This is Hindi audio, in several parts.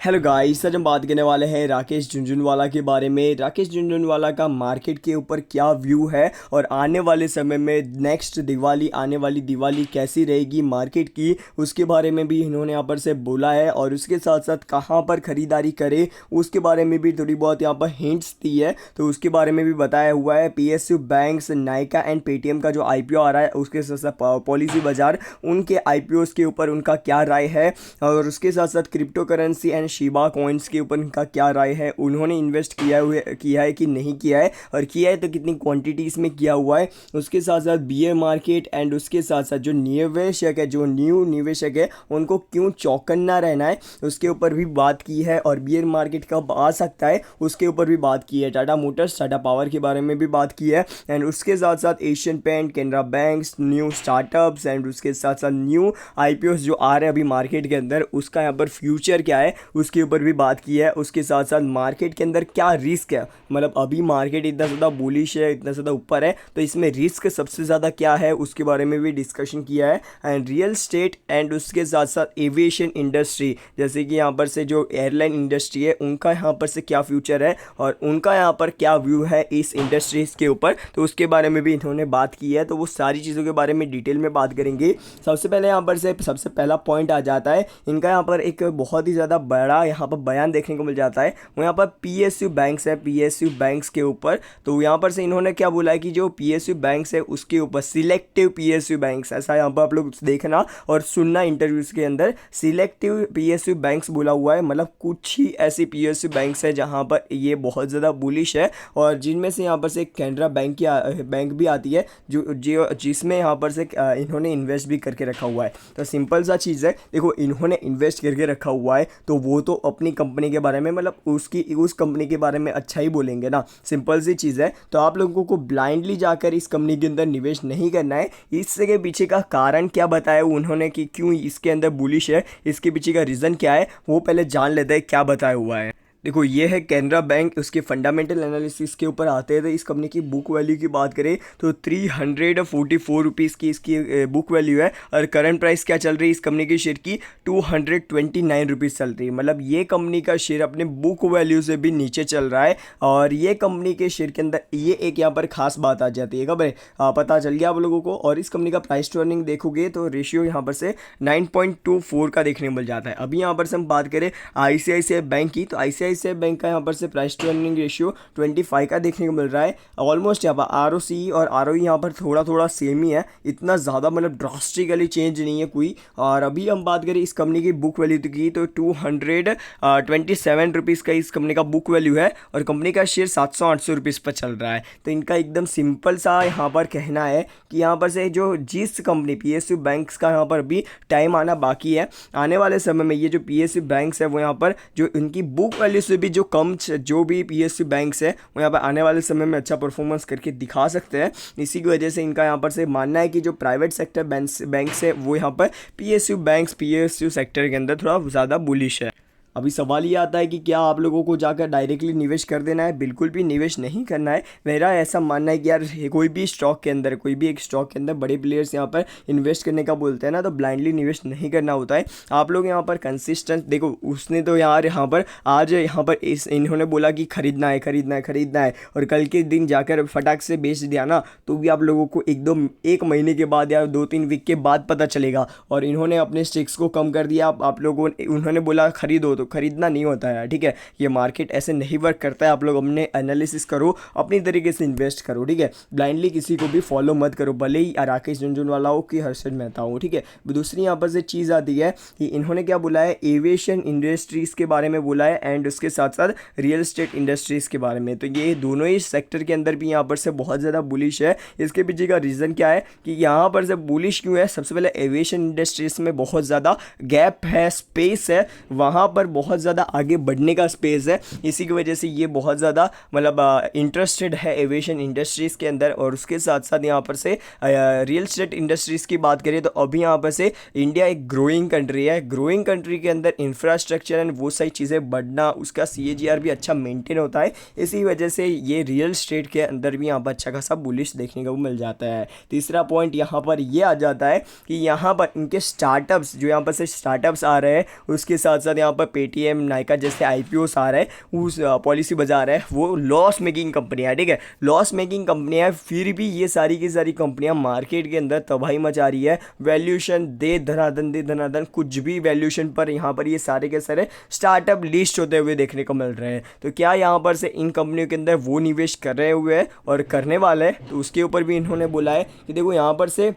हेलो गाइस, आज हम बात करने वाले हैं राकेश झुनझुनवाला के बारे में। राकेश झुनझुनवाला का मार्केट के ऊपर क्या व्यू है और आने वाले समय में नेक्स्ट दिवाली, आने वाली दिवाली कैसी रहेगी मार्केट की, उसके बारे में भी इन्होंने यहाँ पर से बोला है। और उसके साथ साथ कहाँ पर ख़रीदारी करें उसके बारे में भी थोड़ी बहुत यहाँ पर हिंट्स दी है, तो उसके बारे में भी बताया हुआ है। PSU banks, Nykaa and Paytm का जो आईपीओ आ रहा है, उसके साथ साथ पॉलिसी बाजार, उनके आईपीओस के ऊपर उनका क्या राय है। और उसके साथ साथ crypto currency and Shiba coins के ऊपर इनका क्या राय है, उन्होंने इन्वेस्ट किया है कि नहीं किया है, और किया है तो कितनी क्वांटिटीज़ में किया हुआ है। उसके साथ साथ बियर मार्केट एंड उसके साथ साथ जो निवेशक है, जो न्यू निवेशक है, उनको क्यों चौकन्ना रहना है, उसके ऊपर भी बात की है। और बियर मार्केट कब आ सकता है उसके ऊपर भी बात की है। टाटा मोटर्स, टाटा पावर के बारे में भी बात की है। एंड उसके साथ साथ Asian Paint, Canara banks, new startups and उसके साथ साथ न्यू आईपीओस जो आ रहे हैं अभी मार्केट के अंदर, उसका यहाँ पर फ्यूचर क्या है उसके ऊपर भी बात की है। उसके साथ साथ मार्केट के अंदर क्या रिस्क है, मतलब अभी मार्केट इतना ज़्यादा बुलिश है, इतना ज़्यादा ऊपर है, तो इसमें रिस्क सबसे ज़्यादा क्या है उसके बारे में भी डिस्कशन किया है। एंड रियल स्टेट एंड उसके साथ साथ एविएशन इंडस्ट्री, जैसे कि यहाँ पर से जो एयरलाइन इंडस्ट्री है, उनका यहाँ पर से क्या फ्यूचर है और उनका यहाँ पर क्या व्यू है इस इंडस्ट्रीज़ के ऊपर, तो उसके बारे में भी इन्होंने बात की है। तो वो सारी चीज़ों के बारे में डिटेल में बात करेंगे। सबसे पहले यहाँ पर से सबसे पहला पॉइंट आ जाता है इनका, यहाँ पर एक बहुत ही ज़्यादा बड़ा यहाँ पर बयान देखने को मिल जाता है। वो यहाँ पर पीएसयू बैंक्स है, पीएसयू बैंक्स के ऊपर, तो यहाँ पर से इन्होंने क्या बोला है कि जो पीएसयू बैंक्स है उसके ऊपर सिलेक्टिव पीएसयू बैंक्स, ऐसा यहाँ पर आप लोग देखना और सुनना इंटरव्यूज़ के अंदर, सिलेक्टिव पीएसयू बैंक्स बोला हुआ है। मतलब कुछ ही ऐसी पीएसयू बैंक्स है जहाँ पर ये बहुत ज़्यादा बुलिश है, और जिनमें से यहाँ पर से कैनरा बैंक भी आती है जो जिसमें यहाँ पर से इन्होंने इन्वेस्ट भी करके रखा हुआ है। तो सिंपल सा चीज़ है, देखो इन्होंने इन्वेस्ट करके रखा हुआ है तो वो तो अपनी कंपनी के बारे में, मतलब उस कंपनी के बारे में अच्छा ही बोलेंगे ना, सिंपल सी चीज़ है। तो आप लोगों को ब्लाइंडली जाकर इस कंपनी के अंदर निवेश नहीं करना है। इसके पीछे का कारण क्या बताया उन्होंने कि क्यों इसके अंदर बुलिश है, इसके पीछे का रीज़न क्या है, वो पहले जान लेते हैं क्या बताया हुआ है। देखो ये है कैनरा बैंक, उसके फंडामेंटल एनालिसिस के ऊपर आते हैं। तो इस कंपनी की बुक वैल्यू की बात करें तो 344 रुपीज़ की इसकी बुक वैल्यू है, और करंट प्राइस क्या चल रही है इस कंपनी के शेयर की, 229 रुपीज़ चल रही है। मतलब ये कंपनी का शेयर अपने बुक वैल्यू से भी नीचे चल रहा है। और ये कंपनी के शेयर के अंदर ये एक यहाँ पर खास बात आ जाती है, कब है पता चल गया आप लोगों को। और इस कंपनी का प्राइस टू अर्निंग देखोगे तो रेशियो यहाँ पर से 9.24 का देखने को मिल जाता है। अभी यहाँ पर से हम बात करें आईसीआईसीआई बैंक की, तो आईसीआईसीआई बैंक का यहाँ पर से प्राइस टू अर्निंग रेशियो 25 का देखने को मिल रहा है। ऑलमोस्ट यहाँ पर आरओसी और आरओई यहाँ पर थोड़ा थोड़ा सेम ही है, इतना ज़्यादा मतलब ड्रास्टिकली चेंज नहीं है कोई। और अभी हम बात करें इस कंपनी की बुक वैल्यू की, तो 227 रुपीज़ का इस कंपनी का बुक वैल्यू है, और कंपनी का शेयर 700-800 रुपीज़ पर चल रहा है। तो इनका एकदम सिंपल सा यहाँ पर कहना है कि यहाँ पर से जो जिस कंपनी पीएसयू बैंक्स का यहाँ पर भी टाइम आना बाकी है, आने वाले समय में ये जो पीएसयू बैंक्स है वो यहाँ पर जो इनकी बुक वैल्यू से भी जो भी पीएसयू बैंक्स है वो यहाँ पर आने वाले समय में अच्छा परफॉर्मेंस करके दिखा सकते हैं। इसी की वजह से इनका यहाँ पर से मानना है कि जो प्राइवेट सेक्टर बैंक्स है वो यहाँ पर पीएसयू सेक्टर के अंदर थोड़ा ज़्यादा बुलिश है। अभी सवाल ये आता है कि क्या आप लोगों को जाकर डायरेक्टली निवेश कर देना है? बिल्कुल भी निवेश नहीं करना है। मेरा ऐसा मानना है कि यार कोई भी स्टॉक के अंदर, कोई भी एक स्टॉक के अंदर बड़े प्लेयर्स यहाँ पर इन्वेस्ट करने का बोलते हैं ना, तो ब्लाइंडली निवेश नहीं करना होता है। आप लोग यहाँ पर कंसिस्टेंट देखो, उसने तो यार यहाँ पर आज यहाँ पर इन्होंने बोला कि खरीदना है, और कल के दिन जाकर फटाक से बेच दिया ना, तो भी आप लोगों को एक महीने के बाद या 2-3 वीक के बाद पता चलेगा। और इन्होंने अपने स्टेक्स को कम कर दिया, आप लोगों उन्होंने बोला खरीदो, तो खरीदना नहीं होता है, ठीक है। ये मार्केट ऐसे नहीं वर्क करता है। आप लोग अपने एनालिसिस करो, अपनी तरीके से इन्वेस्ट करो, ठीक है। ब्लाइंडली किसी को भी फॉलो मत करो, भले ही राकेश झुनझुनवाला हो कि हर्षद मेहता हो, ठीक है। दूसरी यहाँ पर से चीज़ आती है कि इन्होंने क्या बोला है, एविएशन इंडस्ट्रीज़ के बारे में बोला है, एंड उसके साथ साथ रियल एस्टेट इंडस्ट्रीज़ के बारे में। तो ये दोनों ही सेक्टर के अंदर भी यहाँ पर से बहुत ज़्यादा बुलिश है। इसके पीछे का रीज़न क्या है कि यहाँ पर से बुलिश क्यों है? सबसे पहले एविएशन इंडस्ट्रीज़ में बहुत ज़्यादा गैप है, स्पेस है, वहाँ पर बहुत ज़्यादा आगे बढ़ने का स्पेस है। इसी की वजह से ये बहुत ज़्यादा मतलब इंटरेस्टेड है एविएशन इंडस्ट्रीज़ के अंदर। और उसके साथ साथ यहाँ पर से रियल एस्टेट इंडस्ट्रीज़ की बात करें तो अभी यहाँ पर से इंडिया एक ग्रोइंग कंट्री है। ग्रोइंग कंट्री के अंदर इंफ्रास्ट्रक्चर एंड वो सारी चीज़ें बढ़ना, उसका CAGR भी अच्छा मेंटेन होता है। इसी वजह से ये रियल एस्टेट के अंदर भी यहाँ पर अच्छा खासा बुलिश देखने को मिल जाता है। तीसरा पॉइंट यहाँ पर ये आ जाता है कि यहाँ पर इनके स्टार्टअप्स, जो यहाँ पर से स्टार्टअप्स आ रहे हैं, उसके साथ साथ यहाँ पर पेटीएम, नायका जैसे IPOs आ रहे हैं, उस पॉलिसी बजा रहे हैं, वो लॉस मेकिंग कंपनियाँ, ठीक है, लॉस मेकिंग कंपनियाँ। फिर भी ये सारी की सारी कंपनियाँ मार्केट के अंदर तबाही मचा रही है, वैल्यूएशन दे धनाधन कुछ भी वैल्यूएशन पर यहाँ पर ये सारे के सारे स्टार्टअप लिस्ट होते हुए देखने को मिल रहे हैं। तो क्या यहाँ पर से इन कंपनियों के अंदर वो निवेश कर रहे हुए हैं और करने वाले हैं, तो उसके ऊपर भी इन्होंने बोला है कि देखो यहाँ पर से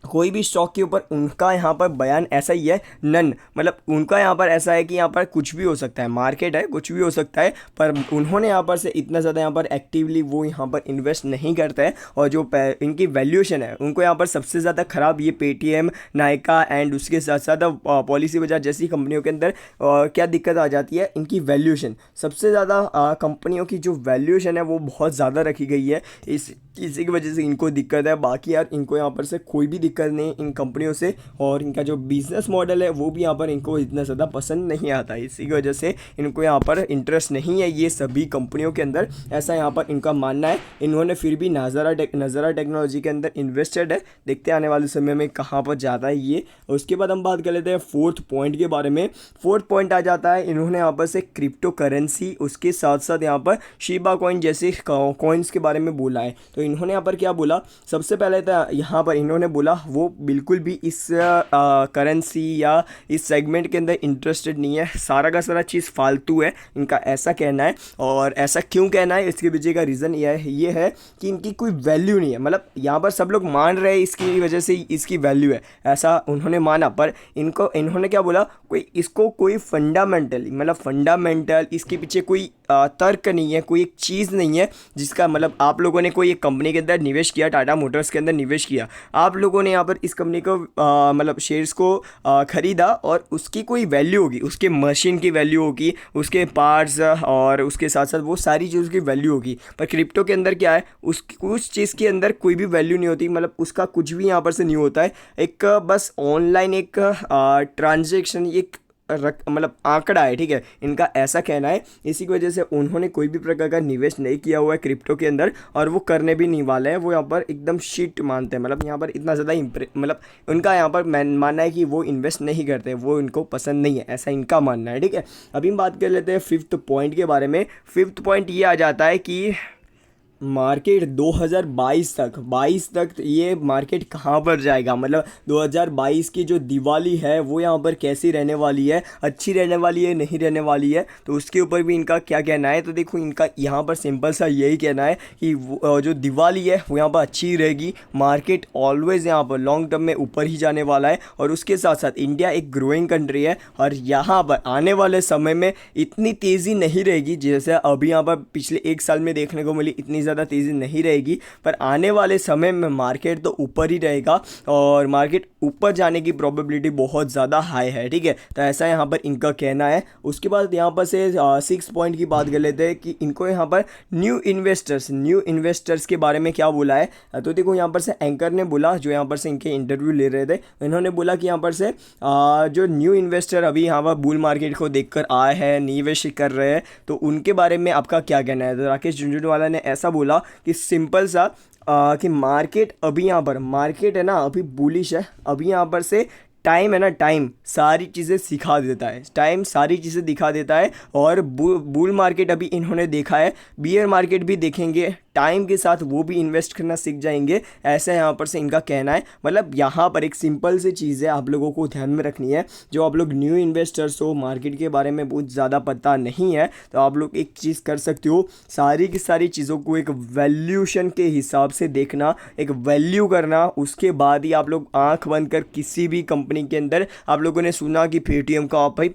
कोई भी स्टॉक के ऊपर उनका यहाँ पर बयान ऐसा ही है, नन, मतलब उनका यहाँ पर ऐसा है कि यहाँ पर कुछ भी हो सकता है, मार्केट है, कुछ भी हो सकता है, पर उन्होंने यहाँ पर से इतना ज़्यादा यहाँ पर एक्टिवली वो यहाँ पर इन्वेस्ट नहीं करते हैं। और जो इनकी वैल्यूएशन है, उनको यहाँ पर सबसे ज़्यादा ख़राब ये पेटीएम, नायका एंड उसके साथ साथ पॉलिसी बाजार जैसी कंपनियों के अंदर क्या दिक्कत आ जाती है, इनकी वैल्यूएशन सबसे ज़्यादा कंपनियों की जो वैल्यूएशन है वो बहुत ज़्यादा रखी गई है, इसी की वजह से इनको दिक्कत है। बाकी यार इनको यहाँ पर से कोई भी दिक्कत नहीं इन कंपनियों से, और इनका जो बिज़नेस मॉडल है वो भी यहाँ पर इनको इतना ज़्यादा पसंद नहीं आता, इसी की वजह से इनको यहाँ पर इंटरेस्ट नहीं है ये सभी कंपनियों के अंदर, ऐसा यहाँ पर इनका मानना है। इन्होंने फिर भी नज़ारा टेक्नोलॉजी के अंदर इन्वेस्टेड है, देखते हैं आने वाले समय में कहाँ पर जाता है ये। उसके बाद हम बात कर लेते हैं फोर्थ पॉइंट के बारे में। फोर्थ पॉइंट आ जाता है, इन्होंने यहाँ पर से क्रिप्टो करेंसी, उसके साथ साथ यहाँ पर शिबा कॉइन जैसे कॉइन्स के बारे में बोला है। तो इन्होंने यहाँ पर क्या बोला, सबसे पहले तो यहाँ पर इन्होंने बोला वो बिल्कुल भी इस करेंसी या इस सेगमेंट के अंदर इंटरेस्टेड नहीं है, सारा का सारा चीज़ फालतू है, इनका ऐसा कहना है। और ऐसा क्यों कहना है, इसके पीछे का रीज़न ये है कि इनकी कोई वैल्यू नहीं है, मतलब यहाँ पर सब लोग मान रहे हैं इसकी वजह से इसकी वैल्यू है, ऐसा उन्होंने माना। पर इन्होंने क्या बोला, कोई फंडामेंटल इसके पीछे कोई तर्क नहीं है, कोई एक चीज़ नहीं है जिसका मतलब आप लोगों ने कोई एक कंपनी के अंदर निवेश किया, टाटा मोटर्स के अंदर निवेश किया, आप लोगों ने यहाँ पर इस कंपनी को मतलब शेयर्स को ख़रीदा और उसकी कोई वैल्यू होगी, उसके मशीन की वैल्यू होगी, उसके पार्ट्स और उसके साथ साथ वो सारी चीज़ों की वैल्यू होगी। पर क्रिप्टो के अंदर क्या है, उस चीज़ के अंदर कोई भी वैल्यू नहीं होती, मतलब उसका कुछ भी यहाँ पर से नहीं होता है, एक बस ऑनलाइन एक ट्रांजेक्शन, एक मतलब आंकड़ा है, ठीक है, इनका ऐसा कहना है। इसी की वजह से उन्होंने कोई भी प्रकार का निवेश नहीं किया हुआ है क्रिप्टो के अंदर, और वो करने भी नहीं वाले हैं, वो यहाँ पर एकदम शिट मानते हैं, मतलब यहाँ पर इतना ज़्यादा मतलब उनका यहाँ पर मानना है कि वो इन्वेस्ट नहीं करते, वो इनको पसंद नहीं है, ऐसा इनका मानना है, ठीक है। अभी हम बात कर लेते हैं फिफ्थ पॉइंट के बारे में। फिफ्थ पॉइंट ये आ जाता है कि मार्केट 2022 तक ये मार्केट कहाँ पर जाएगा, मतलब 2022 की जो दिवाली है वो यहाँ पर कैसी रहने वाली है, अच्छी रहने वाली है, नहीं रहने वाली है, तो उसके ऊपर भी इनका क्या कहना है। तो देखो इनका यहाँ पर सिंपल सा यही कहना है कि जो दिवाली है वो यहाँ पर अच्छी रहेगी, मार्केट ऑलवेज यहाँ पर लॉन्ग टर्म में ऊपर ही जाने वाला है, और उसके साथ साथ इंडिया एक ग्रोइंग कंट्री है, और यहाँ पर आने वाले समय में इतनी तेज़ी नहीं रहेगी जैसे अभी यहाँ पर पिछले एक साल में देखने को मिली, इतनी ज़्यादा तेज़ी नहीं रहेगी, पर आने वाले समय में मार्केट तो ऊपर ही रहेगा, और मार्केट ऊपर जाने की प्रोबेबिलिटी बहुत ज़्यादा हाई है, ठीक है। तो ऐसा यहाँ पर इनका कहना है। उसके बाद यहाँ पर से 6 पॉइंट की बात कर लेते हैं कि इनको यहाँ पर न्यू इन्वेस्टर्स के बारे में क्या बोला है। तो देखो यहाँ पर से एंकर ने बोला, जो यहाँ पर से इनके इंटरव्यू ले रहे थे, इन्होंने बोला कि यहाँ पर से जो न्यू इन्वेस्टर अभी यहाँ पर बुल मार्केट को देखकर आए हैं, निवेश कर रहे हैं, तो उनके बारे में आपका क्या कहना है। तो राकेश झुनझुनवाला ने ऐसा बोला कि सिंपल सा कि मार्केट अभी यहाँ पर मार्केट है ना, अभी बुलिश है, अभी यहाँ पर से टाइम है ना, टाइम सारी चीज़ें सिखा देता है, टाइम सारी चीज़ें दिखा देता है। और बुल मार्केट अभी इन्होंने देखा है, बियर मार्केट भी देखेंगे, टाइम के साथ वो भी इन्वेस्ट करना सीख जाएंगे, ऐसा यहाँ पर से इनका कहना है। मतलब यहाँ पर एक सिंपल सी चीज़ है, आप लोगों को ध्यान में रखनी है, जो आप लोग न्यू इन्वेस्टर्स हो, मार्केट के बारे में बहुत ज़्यादा पता नहीं है, तो आप लोग एक चीज़ कर सकते हो, सारी की सारी चीज़ों को एक वैल्यूशन के हिसाब से देखना, एक वैल्यू करना, उसके बाद ही आप लोग आँख बंद कर किसी भी कंपनी के अंदर, आप लोगों ने सुना कि पेटीएम का, भाई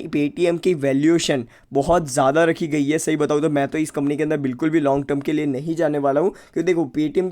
पेटीएम की वैल्यूएशन बहुत ज़्यादा रखी गई है। सही बताऊँ तो मैं तो इस कंपनी के अंदर बिल्कुल भी लॉन्ग टर्म के लिए नहीं जाने वाला हूँ, क्योंकि देखो पेटीएम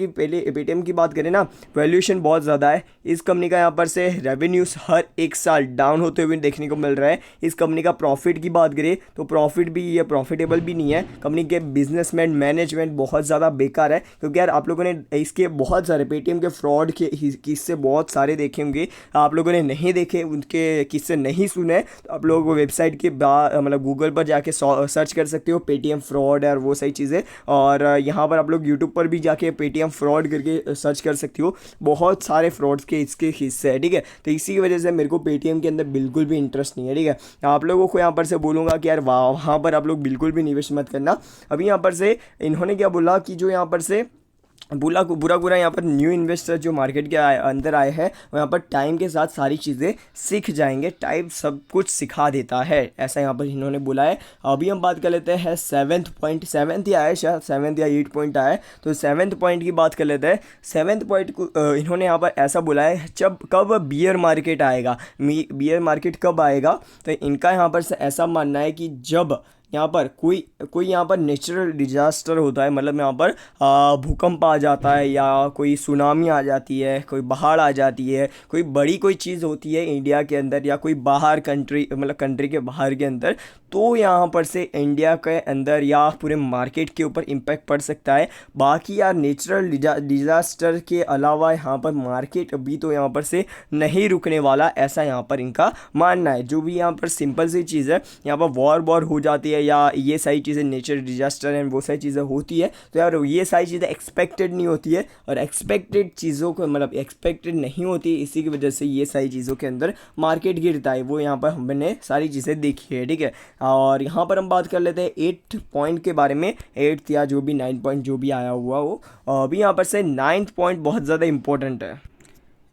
की बात करें ना, वैल्यूएशन बहुत ज़्यादा है। इस कंपनी का यहाँ पर से रेवेन्यूज हर एक साल डाउन होते हुए देखने को मिल रहा है। इस कंपनी का प्रॉफिट की बात करें तो प्रॉफिट भी ये प्रॉफिटेबल भी नहीं है। कंपनी के बिजनेसमैन मैनेजमेंट बहुत ज़्यादा बेकार है, क्योंकि यार आप लोगों ने इसके बहुत सारे पेटीएम के फ्रॉड के किस्से बहुत सारे देखे होंगे, आप लोगों ने नहीं देखे, उनके किस्से नहीं सुने, तो आप लोग वेबसाइट के मतलब गूगल पर जाके सर्च कर सकते हो पेटीएम फ्रॉड और वो सही चीज़ें, और यहाँ पर आप लोग यूट्यूब पर भी जाके पेटीएम फ्रॉड करके सर्च कर सकते हो, बहुत सारे फ्रॉड्स के इसके हिस्से हैं, ठीक है। तो इसी की वजह से मेरे को पेटीएम के अंदर बिल्कुल भी इंटरेस्ट नहीं है, ठीक है। आप लोगों को यहाँ पर से बोलूँगा कि यार वहाँ पर आप लोग बिल्कुल भी निवेश मत करना। अभी यहाँ पर से इन्होंने क्या बोला कि जो यहाँ पर से बुरा बुरा यहाँ पर न्यू इन्वेस्टर जो मार्केट के अंदर आए हैं वो यहाँ पर टाइम के साथ सारी चीज़ें सीख जाएंगे, टाइम सब कुछ सिखा देता है, ऐसा यहाँ पर इन्होंने बोला है। अभी हम बात कर लेते हैं सेवेंथ ही आया है, शायद 7 या 8 पॉइंट आया है, तो 7th पॉइंट की बात कर लेते हैं। 7th पॉइंट को इन्होंने यहाँ पर ऐसा बोला है, जब कब बियर मार्केट आएगा, बियर मार्केट कब आएगा, तो इनका यहाँ पर से ऐसा मानना है कि जब यहाँ पर कोई यहाँ पर नेचुरल डिजास्टर होता है, मतलब यहाँ पर भूकंप आ जाता है या कोई सुनामी आ जाती है, कोई बाढ़ आ जाती है, कोई बड़ी कोई चीज़ होती है इंडिया के अंदर या कोई बाहर कंट्री मतलब कंट्री के बाहर के अंदर, तो यहाँ पर से इंडिया के अंदर या पूरे मार्केट के ऊपर इम्पैक्ट पड़ सकता है। बाकी यार नेचुरल डिजास्टर के अलावा यहाँ पर मार्केट अभी तो यहाँ पर से नहीं रुकने वाला, ऐसा यहाँ पर इनका मानना है। जो भी यहाँ पर सिंपल सी चीज़ है, यहाँ पर वॉर हो जाती है या ये सारी चीज़ें नेचुरल डिजास्टर एंड वो सारी चीज़ें होती है, तो यार ये सारी चीज़ें एक्सपेक्टेड नहीं होती है और एक्सपेक्टेड चीज़ों को मतलब एक्सपेक्टेड नहीं होती, इसी की वजह से ये सारी चीज़ों के अंदर मार्केट गिरता है। वो यहाँ पर हमने सारी चीज़ें देखी है, ठीक है। और यहाँ पर हम बात कर लेते हैं 8 पॉइंट के बारे में, 8 या जो भी 9 पॉइंट जो भी आया हुआ वो। अभी यहाँ पर से 9th पॉइंट बहुत ज़्यादा इंपॉर्टेंट है।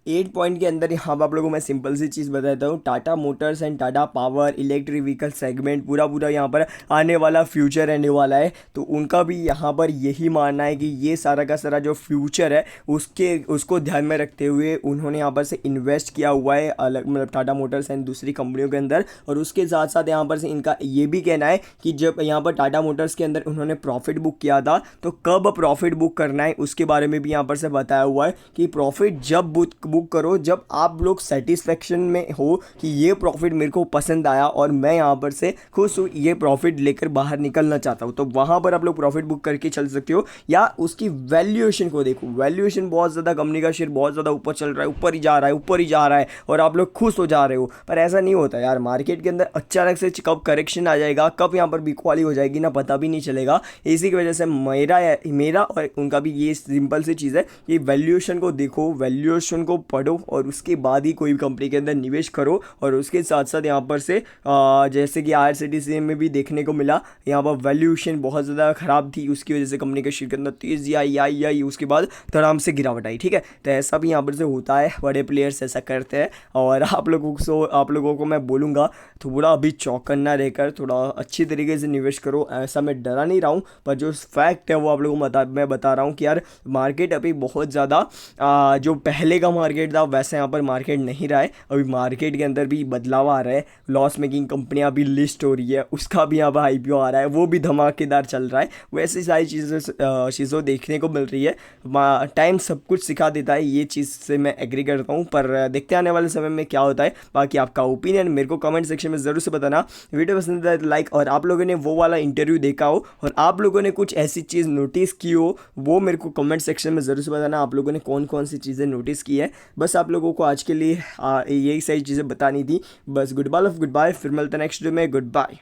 8 पॉइंट के अंदर यहाँ पर आप लोगों को मैं सिंपल सी चीज़ बताता हूँ, Tata Motors and Tata power electric vehicle segment पूरा यहाँ पर आने वाला फ्यूचर रहने वाला है। तो उनका भी यहाँ पर यही मानना है कि ये सारा का सारा जो फ्यूचर है उसको ध्यान में रखते हुए उन्होंने यहाँ पर से इन्वेस्ट किया हुआ है अलग मतलब टाटा मोटर्स एंड दूसरी कंपनियों के अंदर। और उसके साथ साथ यहाँ पर से इनका ये भी कहना है कि जब यहाँ पर टाटा मोटर्स के अंदर उन्होंने प्रॉफिट बुक किया था, तो कब प्रॉफिट बुक करना है उसके बारे में भी यहाँ पर से बताया हुआ है कि प्रॉफिट जब बुक करो जब आप लोग सेटिस्फेक्शन में हो कि ये प्रॉफिट मेरे को पसंद आया और मैं यहाँ पर से खुश हूँ, ये प्रॉफिट लेकर बाहर निकलना चाहता हूँ, तो वहाँ पर आप लोग प्रॉफिट बुक करके चल सकते हो। या उसकी वैल्यूएशन को देखो, वैल्यूएशन बहुत ज़्यादा कंपनी का शेयर बहुत ज़्यादा ऊपर चल रहा है, ऊपर ही जा रहा है और आप लोग खुश हो जा रहे हो, पर ऐसा नहीं होता यार। मार्केट के अंदर अचानक से कब करेक्शन आ जाएगा, कब यहाँ पर बिकवाली हो जाएगी ना पता भी नहीं चलेगा। इसी की वजह से मेरा और उनका भी ये सिंपल सी चीज़ है कि वैल्यूएशन को देखो, वैल्यूएशन को पढ़ो और उसके बाद ही कोई भी कंपनी के अंदर निवेश करो। और उसके साथ साथ यहाँ पर से जैसे कि IRCTC में भी देखने को मिला, यहाँ पर वैल्यूएशन बहुत ज़्यादा ख़राब थी, उसकी वजह से कंपनी के शेयर के अंदर तेज़ी आई उसके बाद धड़ाम से गिरावट आई, ठीक है। तो ऐसा भी यहाँ पर से होता है, बड़े प्लेयर्स ऐसा करते हैं। और आप लोगों को मैं बोलूँगा थोड़ा अभी चौकन्ना रहकर थोड़ा अच्छी तरीके से निवेश करो। ऐसा मैं डरा नहीं रहा हूँ, पर जो फैक्ट है वो आप लोगों को मैं बता रहा हूँ कि यार मार्केट अभी बहुत ज़्यादा जो पहले का मार्केट था वैसे यहाँ पर मार्केट नहीं रहा है। अभी मार्केट के अंदर भी बदलाव आ रहा है, लॉस मेकिंग कंपनियाँ भी लिस्ट हो रही है, उसका भी यहाँ पर IPO आ रहा है, वो भी धमाकेदार चल रहा है। वैसे सारी चीज़ों देखने को मिल रही है। टाइम सब कुछ सिखा देता है, ये चीज़ से मैं एग्री करता हूँ, पर देखते आने वाले समय में क्या होता है। बाकी आपका ओपिनियन मेरे को कमेंट सेक्शन में ज़रूर से बताना। वीडियो पसंद आए तो लाइक, और आप लोगों ने वो वाला इंटरव्यू देखा हो और आप लोगों ने कुछ ऐसी चीज़ नोटिस की हो वो मेरे को कमेंट सेक्शन में ज़रूर से बताना। आप लोगों ने कौन कौन सी चीज़ें नोटिस की है, बस आप लोगों को आज के लिए यही सारी चीज़ें बतानी थी। बस गुड बाय, फिर मिलते हैं नेक्स्ट वीडियो में। Good bye.